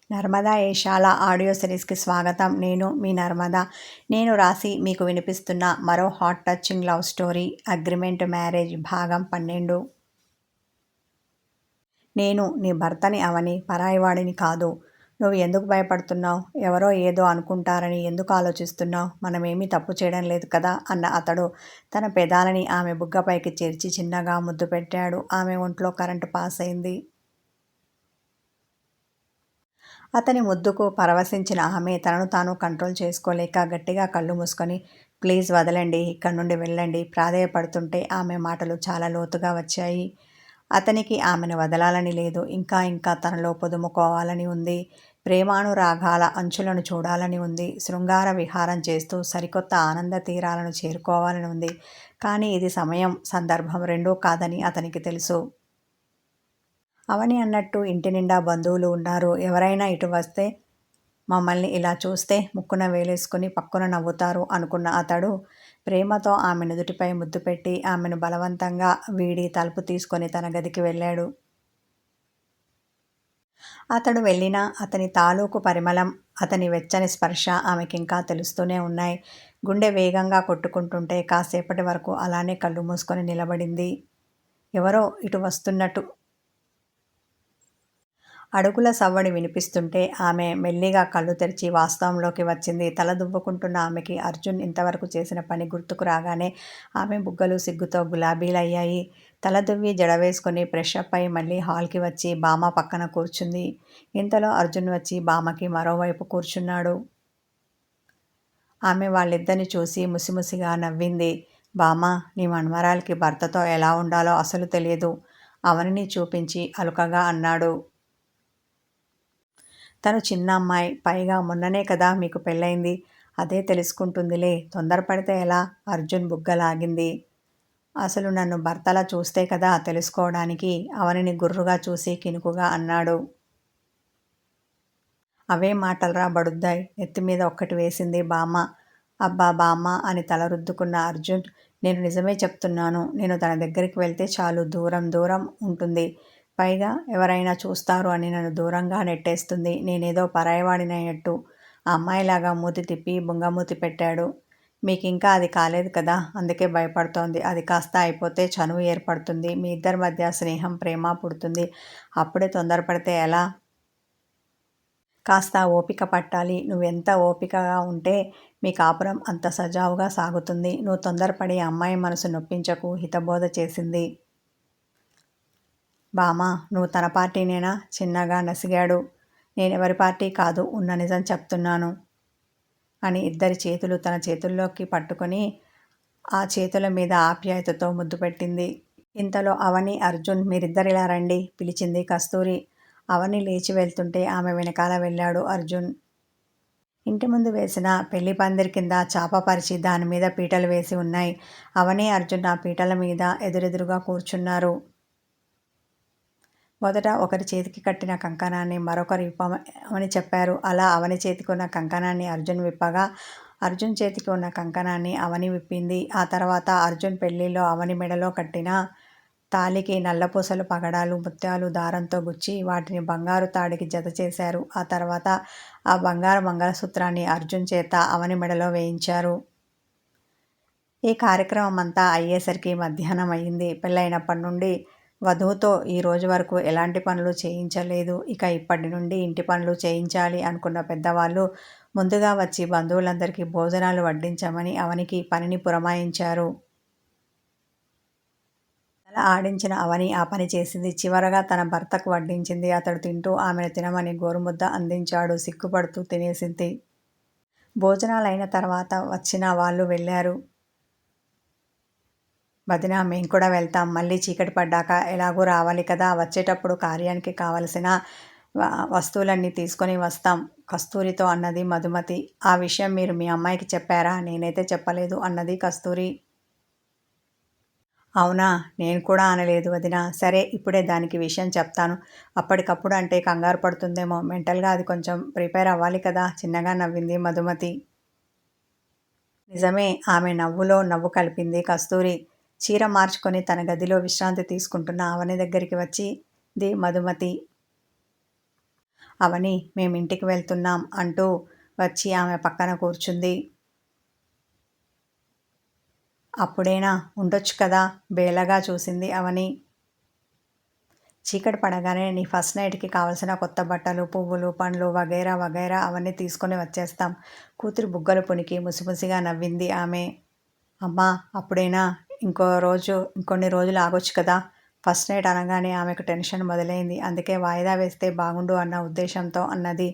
Narmada Eshala audio సిరీస్కి స్వాగతం. నేను మీ నర్మదా. నేను రాసి మీకు వినిపిస్తున్న మరో hot touching love story 'agreement marriage' భాగం 12. నేను నీ భర్తని అవని, పరాయివాడిని కాదు. నువ్వు ఎందుకు భయపడుతున్నావు? ఎవరో ఏదో అనుకుంటారని ఎందుకు ఆలోచిస్తున్నావు? మనమేమీ తప్పు చేయడం లేదు కదా అన్న అతడు తన పెదాలని ఆమె బుగ్గపైకి చేర్చి చిన్నగా ముద్దు పెట్టాడు. ఆమె ఒంట్లో కరెంటు పాస్ అయింది. అతని ముద్దుకు పరవశించిన ఆమె తనను తాను కంట్రోల్ చేసుకోలేక గట్టిగా కళ్ళు మూసుకొని ప్లీజ్ వదలండి, ఇక్కడి నుండి వెళ్ళండి ప్రాధేయపడుతుంటే ఆమె మాటలు చాలా లోతుగా వచ్చాయి. అతనికి ఆమెను వదలాలని లేదు. ఇంకా ఇంకా తనలో పొదుముకోవాలని ఉంది. ప్రేమానురాగాల అంచులను చూడాలని ఉంది. శృంగార విహారం చేస్తూ సరికొత్త ఆనంద తీరాలను చేరుకోవాలని ఉంది. కానీ ఇది సమయం, సందర్భం రెండూ కాదని అతనికి తెలుసు. అవని అన్నట్టు ఇంటి నిండా బంధువులు ఉన్నారు. ఎవరైనా ఇటు వస్తే, మమ్మల్ని ఇలా చూస్తే ముక్కున వేలేసుకుని పక్కున నవ్వుతారు అనుకున్న అతడు ప్రేమతో ఆమె నుదుటిపై ముద్దు పెట్టి ఆమెను బలవంతంగా వీడి తలుపు తీసుకొని తన గదికి వెళ్ళాడు. అతడు వెళ్ళినా అతని తాలూకు పరిమళం, అతని వెచ్చని స్పర్శ ఆమెకింకా తెలుస్తూనే ఉన్నాయి. గుండె వేగంగా కొట్టుకుంటుంటే కాసేపటి వరకు అలానే కళ్ళు మూసుకొని నిలబడింది. ఎవరో ఇటు వస్తున్నట్టు అడుగుల సవ్వడి వినిపిస్తుంటే ఆమె మెల్లిగా కళ్ళు తెరిచి వాస్తవంలోకి వచ్చింది. తల దువ్వుకుంటున్న ఆమెకి అర్జున్ ఇంతవరకు చేసిన పని గుర్తుకు రాగానే ఆమె బుగ్గలు సిగ్గుతో గులాబీలయ్యాయి. తల దువ్వి జడవేసుకుని ఫ్రెషప్ అయి మళ్ళీ హాల్కి వచ్చి బామ్మ పక్కన కూర్చుంది. ఇంతలో అర్జున్ వచ్చి బామ్మకి మరోవైపు కూర్చున్నాడు. ఆమె వాళ్ళిద్దరిని చూసి ముసిముసిగా నవ్వింది. బామ్మ, నీ మన్మరాలికి భర్తతో ఎలా ఉండాలో అసలు తెలియదు అవనిని చూపించి అలుకగా అన్నాడు. తను చిన్న అమ్మాయి, పైగా మొన్ననే కదా మీకు పెళ్ళయింది. అదే తెలుసుకుంటుందిలే, తొందరపడితే ఎలా? అర్జున్ బుగ్గలాగింది. అసలు నన్ను భర్తలా చూస్తే కదా తెలుసుకోవడానికి అవనిని గుర్రుగా చూసి కినుకుగా అన్నాడు. అవే మాటలరా బడుద్దాయ్, నెత్తిమీద ఒక్కటి వేసింది బామ్మ. అబ్బా బామ్మ అని తల రుద్దుకున్న అర్జున్, నేను నిజమే చెప్తున్నాను. నేను తన దగ్గరికి వెళ్తే చాలు దూరం దూరం ఉంటుంది. పైగా ఎవరైనా చూస్తారు అని నన్ను దూరంగా నెట్టేస్తుంది. నేనేదో పరాయివాడినైనట్టు. ఆ అమ్మాయిలాగా మూతి తిప్పి బుంగమూతి పెట్టాడు. మీకింకా అది కాలేదు కదా, అందుకే భయపడుతోంది. అది కాస్త అయిపోతే చనువు ఏర్పడుతుంది. మీ ఇద్దరి మధ్య స్నేహం, ప్రేమ పుడుతుంది. అప్పుడే తొందరపడితే ఎలా? కాస్త ఓపిక పట్టాలి. నువ్వెంత ఓపికగా ఉంటే మీ కాపురం అంత సజావుగా సాగుతుంది. నువ్వు తొందరపడి అమ్మాయి మనసు నొప్పించకు హితబోధ చేసింది. బామా, నువ్వు తన పార్టీనేనా? చిన్నగా నసిగాడు. నేనెవరి పార్టీ కాదు, ఉన్న నిజం చెప్తున్నాను అని ఇద్దరి చేతులు తన చేతుల్లోకి పట్టుకొని ఆ చేతుల మీద ఆప్యాయతతో ముద్దు పెట్టింది. ఇంతలో అవని, అర్జున్, మీరిద్దరిలా రండి పిలిచింది కస్తూరి. అవని లేచి వెళ్తుంటే ఆమె వెనకాల వెళ్ళాడు అర్జున్. ఇంటి ముందు వేసిన పెళ్లి పందిరి కింద చాప పరిచి దానిమీద పీటలు వేసి ఉన్నాయి. అవని, అర్జున్ ఆ పీటల మీద ఎదురెదురుగా కూర్చున్నారు. మొదట ఒకరి చేతికి కట్టిన కంకణాన్ని మరొకరు విప్పమని చెప్పారు. అలా అవని చేతికి ఉన్న కంకణాన్ని అర్జున్ విప్పగా అర్జున్ చేతికి ఉన్న కంకణాన్ని అవని విప్పింది. ఆ తర్వాత అర్జున్ పెళ్లిలో అవని మెడలో కట్టిన తాళికి నల్లపూసలు, పగడాలు, ముత్యాలు దారంతో గుచ్చి వాటిని బంగారు తాడికి జత చేశారు. ఆ తర్వాత ఆ బంగారు మంగళసూత్రాన్ని అర్జున్ చేత అవని మెడలో వేయించారు. ఈ కార్యక్రమం అంతా అయ్యేసరికి మధ్యాహ్నం అయ్యింది. పెళ్ళైనప్పటి నుండి వధువుతో ఈ రోజు వరకు ఎలాంటి పనులు చేయించలేదు. ఇక ఇప్పటి నుండి ఇంటి పనులు చేయించాలి అనుకున్న పెద్దవాళ్ళు ముందుగా వచ్చి బంధువులందరికీ భోజనాలు వడ్డించమని అవనికి పనిని పురమాయించారు. తల ఆడించిన అవని ఆ పని చేసింది. చివరగా తన భర్తకు వడ్డించింది. అతడు తింటూ ఆమెను తినమని గోరుముద్ద అందించాడు. సిగ్గుపడుతూ తినేసింది. భోజనాలైన తర్వాత వచ్చిన వాళ్ళు వెళ్ళారు. వదినా, మేం కూడా వెళ్తాం. మళ్ళీ చీకటి పడ్డాక ఎలాగూ రావాలి కదా, వచ్చేటప్పుడు కార్యానికి కావలసిన వస్తువులన్నీ తీసుకొని వస్తాం కస్తూరితో అన్నది మధుమతి. ఆ విషయం మీరు మీ అమ్మాయికి చెప్పారా? నేనైతే చెప్పలేదు అన్నది కస్తూరి. అవునా, నేను కూడా అనలేదు వదినా. సరే, ఇప్పుడే దానికి విషయం చెప్తాను. అప్పటికప్పుడు అంటే కంగారు పడుతుందేమో, మెంటల్గా అది కొంచెం ప్రిపేర్ అవ్వాలి కదా చిన్నగా నవ్వింది మధుమతి. నిజమే, ఆమె నవ్వులో నవ్వు కలిపింది కస్తూరి. చీర మార్చుకొని తన గదిలో విశ్రాంతి తీసుకుంటున్న అవని దగ్గరికి వచ్చింది మధుమతి. అవని మేమింటికి వెళ్తున్నాం అంటూ వచ్చి ఆమె పక్కన కూర్చుంది. అప్పుడేనా ఉండొచ్చు కదా బేలగా చూసింది అవని. చీకటి పడగానే నీ ఫస్ట్ నైట్కి కావలసిన కొత్త బట్టలు, పువ్వులు, పండ్లు వగైరా వగైరా అవన్నీ తీసుకొని వచ్చేస్తాం. కూతురి బుగ్గలు పునికి ముసిముసిగా నవ్వింది ఆమె. అమ్మా అప్పుడేనా ఇంకొన్ని రోజులు ఆగొచ్చు కదా. ఫస్ట్ నైట్ అనగానే ఆమెకు టెన్షన్ మొదలైంది. అందుకే వాయిదా వేస్తే బాగుండు అన్న ఉద్దేశంతో అన్నది.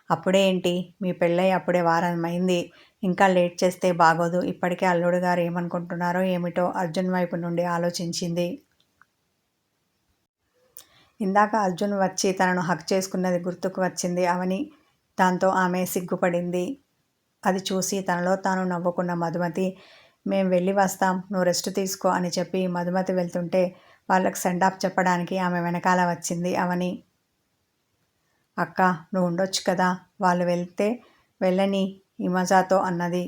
అప్పుడే ఏంటి, మీ పెళ్ళై అప్పుడే వారమైంది. ఇంకా లేట్ చేస్తే బాగోదు. ఇప్పటికే అల్లుడు గారు ఏమనుకుంటున్నారో ఏమిటో అర్జున్ వైపు నుండి ఆలోచించింది. ఇందాక అర్జున్ వచ్చి తనను హగ్ చేసుకున్నది గుర్తుకు వచ్చింది అవని. దాంతో ఆమె సిగ్గుపడింది. అది చూసి తనలో తాను నవ్వుకున్న మధుమతి, మేం వెళ్ళి వస్తాం, నువ్వు రెస్ట్ తీసుకో అని చెప్పి మధుమతి వెళ్తుంటే వాళ్ళకు సెండాఫ్ చెప్పడానికి ఆమె వెనకాల వచ్చింది అవని. అక్క నువ్వు ఉండొచ్చు కదా, వాళ్ళు వెళ్తే వెళ్ళని హిమజాతో అన్నది.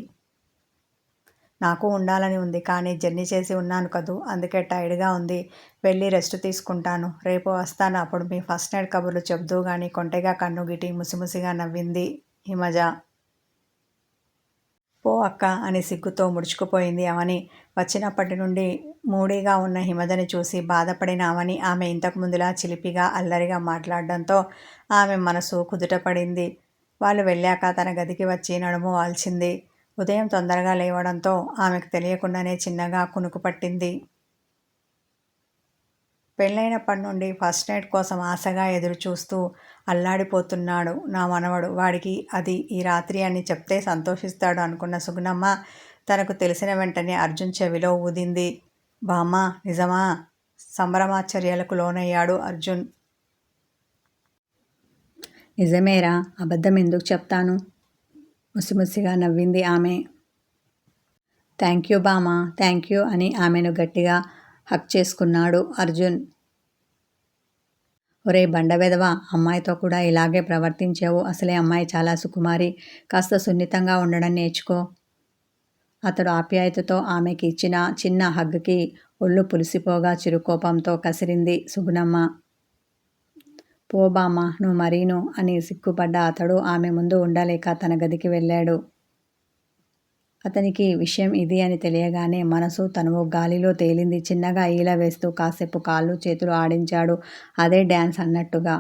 నాకు ఉండాలని ఉంది కానీ జర్నీ చేసి ఉన్నాను కదూ, అందుకే టైర్డ్గా ఉంది. వెళ్ళి రెస్ట్ తీసుకుంటాను. రేపు వస్తాను. అప్పుడు మీ ఫస్ట్ నైట్ కబుర్లు చెబుతూ గాని కొంటెగా కన్ను గిటి ముసిముసిగా నవ్వింది హిమజ. పో అక్క అని సిగ్గుతో ముడుచుకుపోయింది అవని. వచ్చినప్పటి నుండి మూడీగా ఉన్న హిమజని చూసి బాధపడిన అవని ఆమె ఇంతకుముందులా చిలిపిగా అల్లరిగా మాట్లాడడంతో ఆమె మనసు కుదుటపడింది. వాళ్ళు వెళ్ళాక తన గదికి వచ్చి నడుము వాల్చింది. ఉదయం తొందరగా లేవడంతో ఆమెకు తెలియకుండానే చిన్నగా కునుకు పట్టింది. పెళ్ళైనప్పటి నుండి ఫస్ట్ నైట్ కోసం ఆశగా ఎదురుచూస్తూ అల్లాడిపోతున్నాడు నా మనవడు. వాడికి అది ఈ రాత్రి అని చెప్తే సంతోషిస్తాడు అనుకున్న సుగుణమ్మ తనకు తెలిసిన వెంటనే అర్జున్ చెవిలో ఊదింది. బామ్మ నిజమా? సంభ్రమాశ్చర్యాలకు లోనయ్యాడు అర్జున్. నిజమేరా, అబద్ధం ఎందుకు చెప్తాను? ముసిముసిగా నవ్వింది ఆమె. థ్యాంక్ యూ బామ్మ, థ్యాంక్ యూ అని ఆమెను గట్టిగా హక్ చేసుకున్నాడు అర్జున్. ఒరే బండవెదవా, అమ్మాయితో కూడా ఇలాగే ప్రవర్తించావు. అసలే అమ్మాయి చాలా సుకుమారి. కాస్త సున్నితంగా ఉండడం నేర్చుకో. అతడు ఆప్యాయతతో ఆమెకి ఇచ్చిన చిన్న హగ్కి ఒళ్ళు పులిసిపోగా చిరుకోపంతో కసిరింది సుగుణమ్మ. పో బామ్మ నువ్వు మరీను అని సిగ్గుపడ్డ అతడు ఆమె ముందు ఉండలేక తన గదికి వెళ్ళాడు. అతనికి విషయం ఇది అని తెలియగానే మనసు తనువు గాలిలో తేలింది. చిన్నగా ఈల వేస్తూ కాసేపు కాళ్ళు చేతులు ఆడించాడు, అదే డ్యాన్స్ అన్నట్టుగా.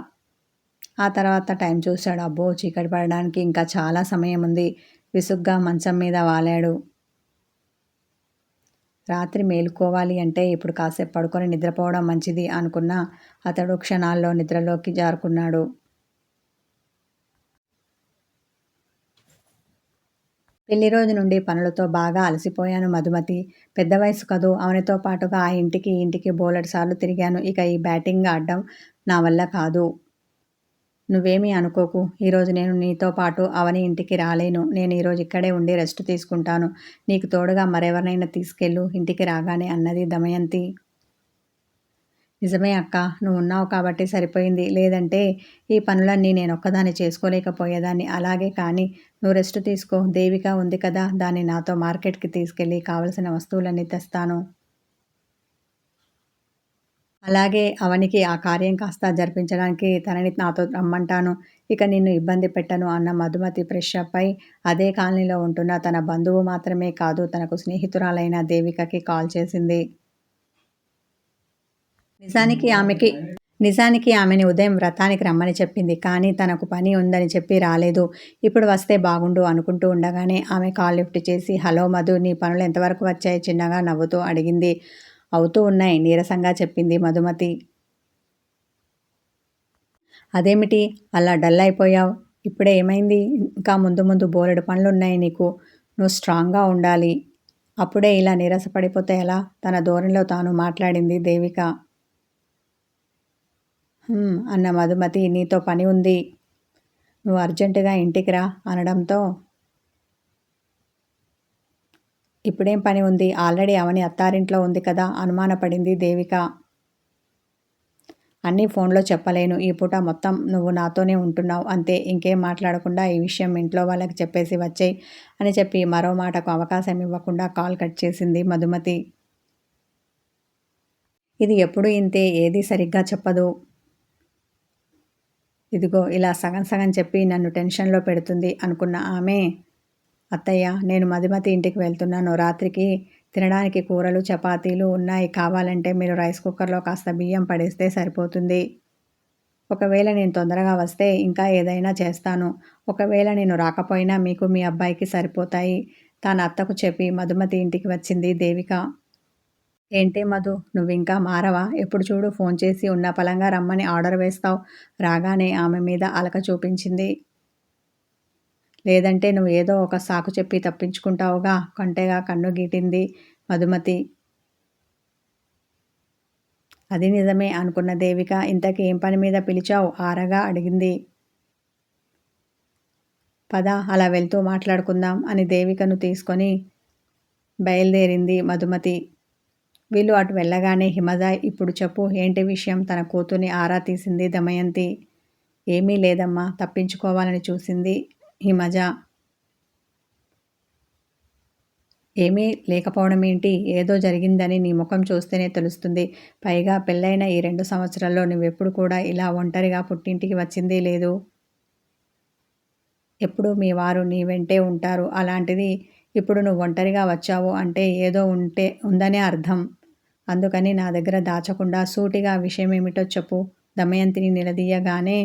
ఆ తర్వాత టైం చూశాడు. అబ్బో చీకటి పడడానికి ఇంకా చాలా సమయం ఉంది. విసుగ్గా మంచం మీద వాలాడు. రాత్రి మేలుకోవాలి అంటే ఇప్పుడు కాసేపు పడుకొని నిద్రపోవడం మంచిది అనుకున్న అతడు క్షణాల్లో నిద్రలోకి జారుకున్నాడు. పెళ్లి రోజు నుండి పనులతో బాగా అలసిపోయాను మధుమతి. పెద్ద వయసు కదూ, అవనితో పాటుగా ఆ ఇంటికి ఈ ఇంటికి బోలెడుసార్లు తిరిగాను. ఇక ఈ బ్యాటింగ్ ఆడడం నా వల్ల కాదు. నువ్వేమీ అనుకోకు. ఈరోజు నేను నీతో పాటు అవని ఇంటికి రాలేను. నేను ఈరోజు ఇక్కడే ఉండి రెస్ట్ తీసుకుంటాను. నీకు తోడుగా మరెవరినైనా తీసుకెళ్ళు ఇంటికి రాగానే అన్నది దమయంతి. నిజమే అక్క, నువ్వు ఉన్నావు కాబట్టి సరిపోయింది. లేదంటే ఈ పనులన్నీ నేనొక్కదాన్ని చేసుకోలేకపోయేదాన్ని. అలాగే కానీ నువ్వు రెస్ట్ తీసుకో. దేవిక ఉంది కదా, దాన్ని నాతో మార్కెట్కి తీసుకెళ్ళి కావలసిన వస్తువులన్నీ తెస్తాను. అలాగే అవనికి ఆ కార్యం కాస్త జరిపించడానికి తనని నాతో రమ్మంటాను. ఇక నిన్ను ఇబ్బంది పెట్టను అన్న మధుమతి ఫ్రెష్ అప్ అయి అదే కాలనీలో ఉంటున్న తన బంధువు మాత్రమే కాదు తనకు స్నేహితురాలైన దేవికకి కాల్ చేసింది. నిజానికి ఆమెని ఉదయం వ్రతానికి రమ్మని చెప్పింది. కానీ తనకు పని ఉందని చెప్పి రాలేదు. ఇప్పుడు వస్తే బాగుండు అనుకుంటూ ఉండగానే ఆమె కాల్ లిఫ్ట్ చేసి హలో మధు, నీ పనులు ఎంతవరకు వచ్చాయి చిన్నగా నవ్వుతూ అడిగింది. అవుతూ ఉన్నాయి నీరసంగా చెప్పింది మధుమతి. అదేమిటి అలా డల్ అయిపోయావు? ఇప్పుడే ఏమైంది? ఇంకా ముందు ముందు బోలెడు పనులున్నాయి నీకు. నువ్వు స్ట్రాంగ్గా ఉండాలి. అప్పుడే ఇలా నీరసపడిపోతే ఎలా? తన ధోరణిలో తాను మాట్లాడింది దేవిక. అన్న మధుమతి. నీతో పని ఉంది, నువ్వు అర్జెంటుగా ఇంటికి రా అనడంతో ఇప్పుడేం పని ఉంది? ఆల్రెడీ అవని అత్తారింట్లో ఉంది కదా అనుమానపడింది దేవిక. అన్నీ ఫోన్లో చెప్పలేను. ఈ పూట మొత్తం నువ్వు నాతోనే ఉంటున్నావు అంతే. ఇంకేం మాట్లాడకుండా ఈ విషయం ఇంట్లో వాళ్ళకి చెప్పేసి వచ్చేయ్ అని చెప్పి మరో మాటకు అవకాశం ఇవ్వకుండా కాల్ కట్ చేసింది మధుమతి. ఇది ఎప్పుడు ఇంతే, ఏది సరిగ్గా చెప్పదు. ఇదిగో ఇలా సగం సగం చెప్పి నన్ను టెన్షన్లో పెడుతుంది అనుకున్న ఆమె, అత్తయ్య నేను మధుమతి ఇంటికి వెళ్తున్నాను. రాత్రికి తినడానికి కూరలు చపాతీలు ఉన్నాయి. కావాలంటే మీరు రైస్ కుక్కర్లో కాస్త బియ్యం పడేస్తే సరిపోతుంది. ఒకవేళ నేను తొందరగా వస్తే ఇంకా ఏదైనా చేస్తాను. ఒకవేళ నేను రాకపోయినా మీకు మీ అబ్బాయికి సరిపోతాయి. తన అత్తకు చెప్పి మధుమతి ఇంటికి వచ్చింది దేవిక. ఏంటి మధు, నువ్వింకా మారవా? ఎప్పుడు చూడు ఫోన్ చేసి ఉన్న పలంగా రమ్మని ఆర్డర్ వేస్తావు. రాగానే ఆమె మీద అలక చూపించింది. లేదంటే నువ్వు ఏదో ఒక సాకు చెప్పి తప్పించుకుంటావుగా కొంటెగా కన్ను గీటింది మధుమతి. అది నిజమే అనుకున్న దేవిక ఇంతకీ ఏం పని మీద పిలిచావు ఆరగా అడిగింది. పద అలా వెళ్తూ మాట్లాడుకుందాం అని దేవికను తీసుకొని బయలుదేరింది మధుమతి. వీళ్ళు అటు వెళ్ళగానే హిమజ, ఇప్పుడు చెప్పు ఏంటి విషయం? తన కూతుర్ని ఆరా తీసింది దమయంతి. ఏమీ లేదమ్మా, తప్పించుకోవాలని చూసింది హిమజ. ఏమీ లేకపోవడం ఏంటి? ఏదో జరిగిందని నీ ముఖం చూస్తేనే తెలుస్తుంది. పైగా పెళ్ళైన ఈ 2 సంవత్సరాల్లో నువ్వెప్పుడు కూడా ఇలా ఒంటరిగా పుట్టింటికి వచ్చింది లేదు. ఎప్పుడు మీ వారు నీ వెంటే ఉంటారు. అలాంటిది ఇప్పుడు నువ్వు ఒంటరిగా వచ్చావు అంటే ఏదో ఉందనే అర్థం. అందుకని నా దగ్గర దాచకుండా సూటిగా విషయం ఏమిటో చెప్పు. దమయంతిని నిలదీయగానే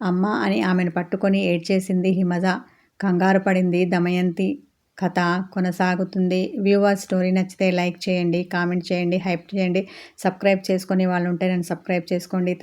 అమ్మ అని ఆమెను పట్టుకొని ఏడ్చేసింది హిమజ. కంగారు పడింది దమయంతి. కథ కొనసాగుతుంది. వ్యూవర్స్, స్టోరీ నచ్చితే లైక్ చేయండి, కామెంట్ చేయండి, హైప్ చేయండి. సబ్స్క్రైబ్ చేసుకునే వాళ్ళు ఉంటే నన్ను సబ్స్క్రైబ్ చేసుకోండి.